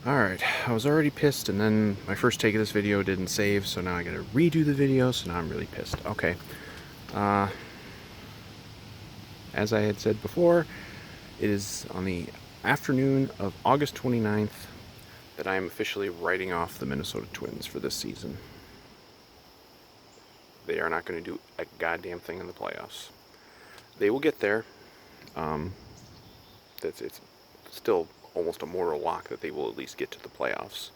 Alright, I was already pissed, and then my first take of this video didn't save, so now I gotta redo the video, so now I'm really pissed. Okay. Uh, as I had said before, it is on the afternoon of August 29th that I am officially writing off the Minnesota Twins for this season. They are not going to do a goddamn thing in the playoffs. They will get there. It's still almost a mortal lock that they will at least get to the playoffs.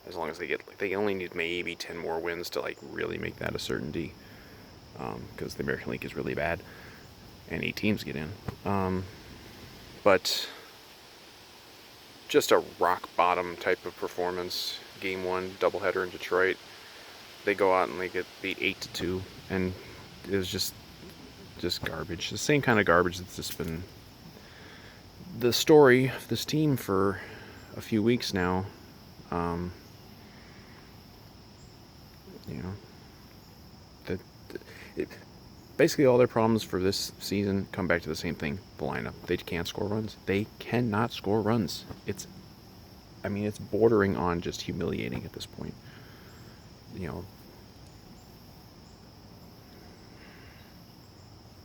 As long as they only need maybe 10 more wins to really make that a certainty. Because the American League is really bad, and 8 teams get in. But just a rock bottom type of performance. Game 1 doubleheader in Detroit. They go out and they get beat 8-2, and it was just garbage. The same kind of garbage that's just been the story of this team for a few weeks now. Basically all their problems for this season come back to the same thing: the lineup. They can't score runs. They cannot score runs. It's bordering on just humiliating at this point.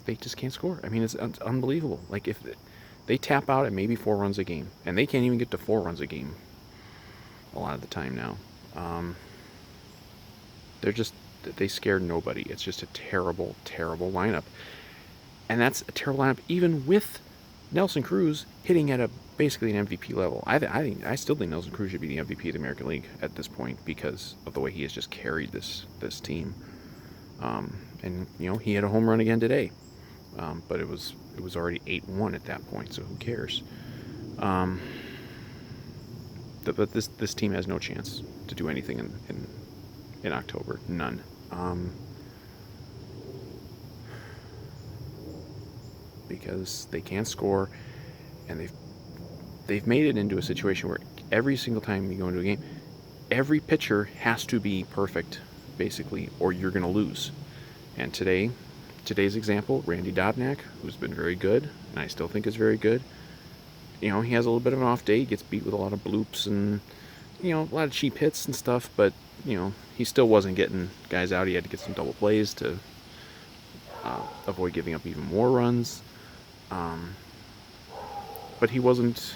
They just can't score. It's unbelievable. If they tap out at maybe 4 runs a game, and they can't even get to 4 runs a game a lot of the time now. They scared nobody. It's just a terrible, terrible lineup. And that's a terrible lineup even with Nelson Cruz hitting at basically an MVP level. I still think Nelson Cruz should be the MVP of the American League at this point because of the way he has just carried this team. And he had a home run again today. But it was already 8-1 at that point, so who cares? But this team has no chance to do anything in October. None. Because they can't score, and they've made it into a situation where every single time you go into a game, every pitcher has to be perfect, basically, or you're going to lose. And today's example, Randy Dobnak, who's been very good, and I still think is very good. He has a little bit of an off day. He gets beat with a lot of bloops and, a lot of cheap hits and stuff, but, he still wasn't getting guys out. He had to get some double plays to avoid giving up even more runs. But he wasn't,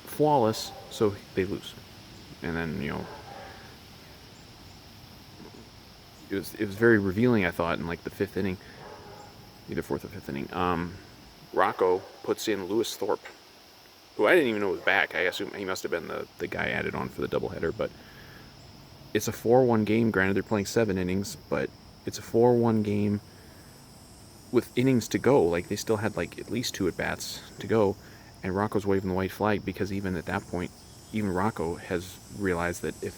flawless, so they lose. And then, it was very revealing, I thought, in the 5th inning, either 4th or 5th inning. Rocco puts in Lewis Thorpe, who I didn't even know was back. I assume he must have been the guy added on for the doubleheader, but it's a 4-1 game. Granted, they're playing 7 innings, but it's a 4-1 game with innings to go. They still had at least 2 at-bats to go, and Rocco's waving the white flag because even at that point, even Rocco has realized that if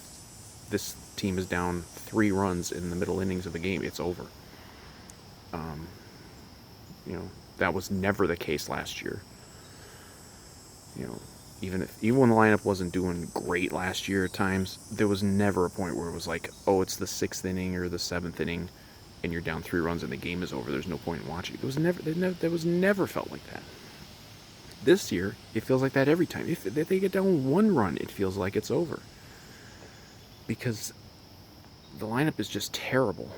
this team is down 3 runs in the middle innings of a game, it's over. That was never the case last year. Even when the lineup wasn't doing great last year at times, there was never a point where it was it's the 6th inning or the 7th inning, and you're down 3 runs and the game is over. There's no point in watching. There was never felt like that. This year, it feels like that every time. If they get down 1 run, it feels like it's over. Because the lineup is just terrible.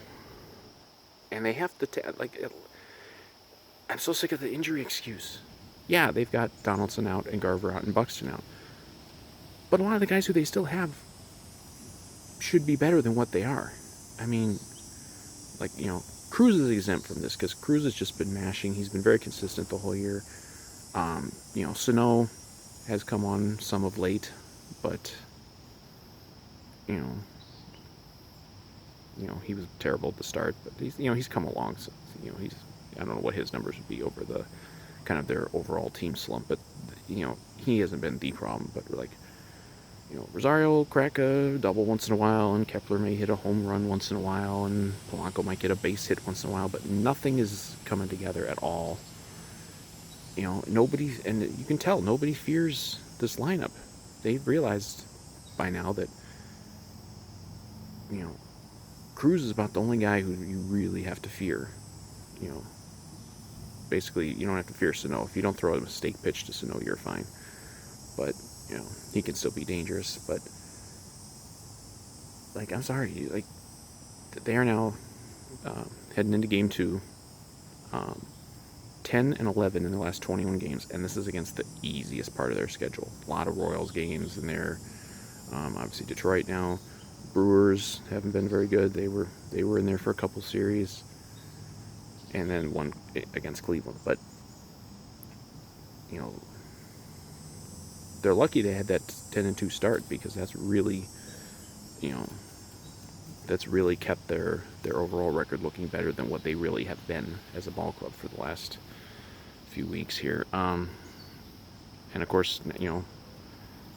And they have to, I'm so sick of the injury excuse. Yeah, they've got Donaldson out and Garver out and Buxton out. But a lot of the guys who they still have should be better than what they are. Cruz is exempt from this because Cruz has just been mashing. He's been very consistent the whole year. Sano has come on some of late, but he was terrible at the start, but he's come along. So I don't know what his numbers would be over the kind of their overall team slump, but he hasn't been the problem. But Rosario will crack a double once in a while, and Kepler may hit a home run once in a while, and Polanco might get a base hit once in a while, but nothing is coming together at all. Nobody, and you can tell, nobody fears this lineup. They've realized by now that, Cruz is about the only guy who you really have to fear. Basically, you don't have to fear Sano. If you don't throw a mistake pitch to Sano, you're fine. but he can still be dangerous. But like, I'm sorry, like they are now heading into game 2, 10 and 11 in the last 21 games, and this is against the easiest part of their schedule. A lot of Royals games in there. Obviously Detroit now. Brewers haven't been very good. They were in there for a couple series, and then one against Cleveland. But they're lucky they had that 10-2 start, because that's really kept their overall record looking better than what they really have been as a ball club for the last few weeks here. And of course, like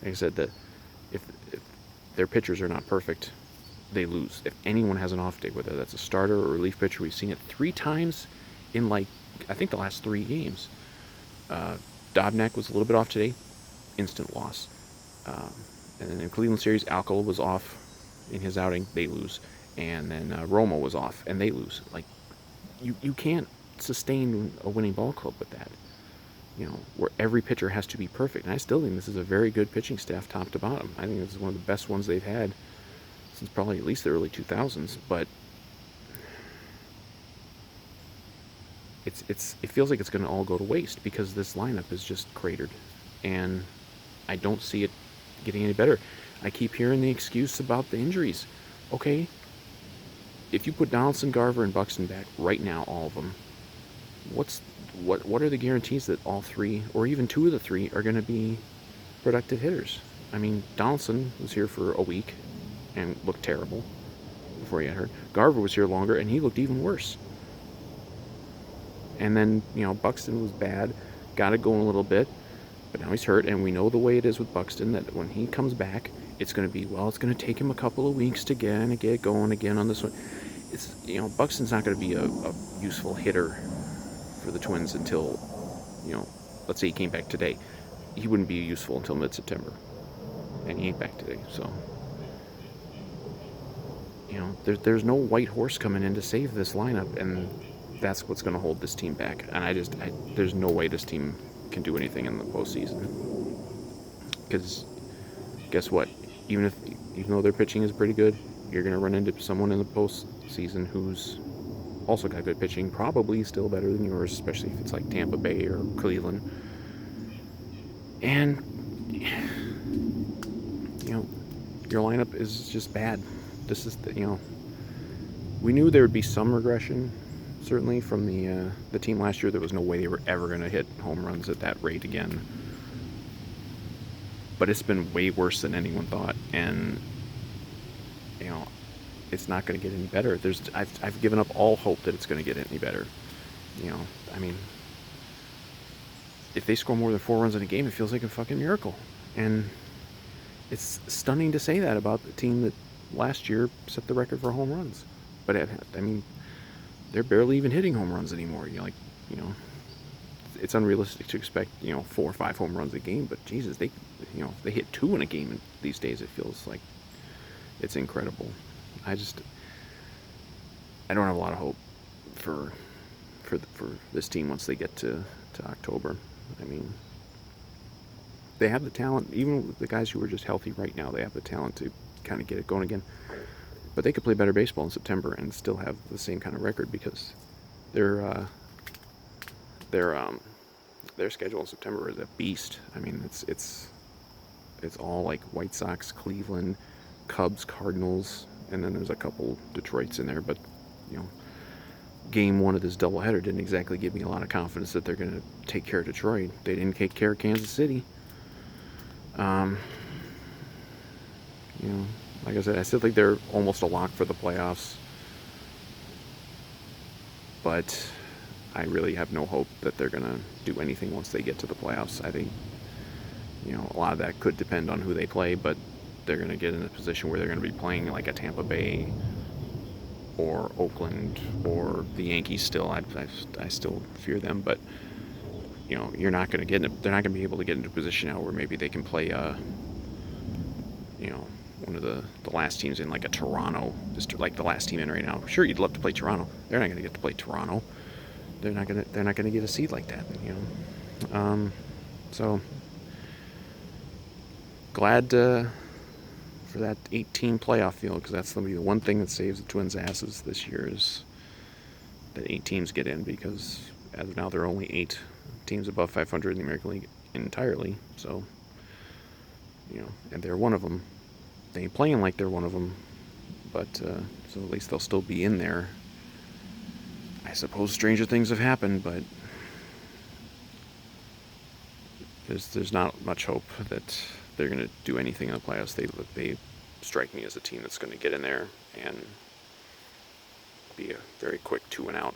I said, that if their pitchers are not perfect, they lose. If anyone has an off day, whether that's a starter or relief pitcher, we've seen it 3 times in, like, I think the last 3 games. Dobnak was a little bit off today, instant loss. And then in Cleveland series, Alcala was off in his outing, they lose. And then Romo was off, and they lose. Like, you can't sustain a winning ball club with that. Where every pitcher has to be perfect. And I still think this is a very good pitching staff, top to bottom. I think this is one of the best ones they've had since probably at least the early 2000s. But it feels like it's going to all go to waste, because this lineup is just cratered, and I don't see it getting any better. I keep hearing the excuse about the injuries. Okay, if you put Donaldson, Garver, and Buxton back right now, all of them, what are the guarantees that all 3, or even 2 of the 3, are going to be productive hitters? I mean, Donaldson was here for a week and looked terrible before he got hurt. Garver was here longer, and he looked even worse. And then, Buxton was bad, got it going a little bit, but now he's hurt, and we know the way it is with Buxton, that when he comes back, it's going to take him a couple of weeks to get going again on this one. It's, Buxton's not going to be a useful hitter for the Twins until, let's say he came back today. He wouldn't be useful until mid-September, and he ain't back today, so there's no white horse coming in to save this lineup, and that's what's going to hold this team back. And there's no way this team can do anything in the postseason, because guess what? Even though their pitching is pretty good, you're going to run into someone in the postseason who's also got good pitching, probably still better than yours, especially if it's like Tampa Bay or Cleveland. And your lineup is just bad. This is we knew there would be some regression, certainly, from the team last year. There was no way they were ever going to hit home runs at that rate again. But it's been way worse than anyone thought, and it's not going to get any better. I've given up all hope that it's going to get any better. I mean, if they score more than 4 runs in a game, it feels like a fucking miracle. And it's stunning to say that about the team that last year set the record for home runs. But I mean, they're barely even hitting home runs anymore. It's unrealistic to expect 4 or 5 home runs a game. But Jesus, they hit 2 in a game these days. It feels like it's incredible. I don't have a lot of hope for this team once they get to October. I mean, they have the talent. Even with the guys who are just healthy right now, they have the talent to kind of get it going again. But they could play better baseball in September and still have the same kind of record, because their schedule in September is a beast. I mean, it's all like White Sox, Cleveland, Cubs, Cardinals, and then there's a couple Detroits in there. But game 1 of this doubleheader didn't exactly give me a lot of confidence that they're going to take care of Detroit. They didn't take care of Kansas City. Like I said, I still think they're almost a lock for the playoffs, but I really have no hope that they're going to do anything once they get to the playoffs. I think, a lot of that could depend on who they play, but they're going to get in a position where they're going to be playing like a Tampa Bay or Oakland or the Yankees still. I still fear them, but you're not going to get they're not going to be able to get into a position now where maybe they can play one of the last teams in, like a Toronto, just like the last team in right now. Sure, you'd love to play Toronto. They're not going to get to play Toronto. They're not going to get a seed like that. So glad for that 8-team playoff field, because that's going to be the one thing that saves the Twins' asses this year is that 8 teams get in, because as of now there are only 8 teams above 500 in the American League entirely. So, and they're one of them. They ain't playing like they're one of them, but so at least they'll still be in there. I suppose stranger things have happened, but there's not much hope that they're going to do anything in the playoffs. They strike me as a team that's going to get in there and be a very quick 2-and-out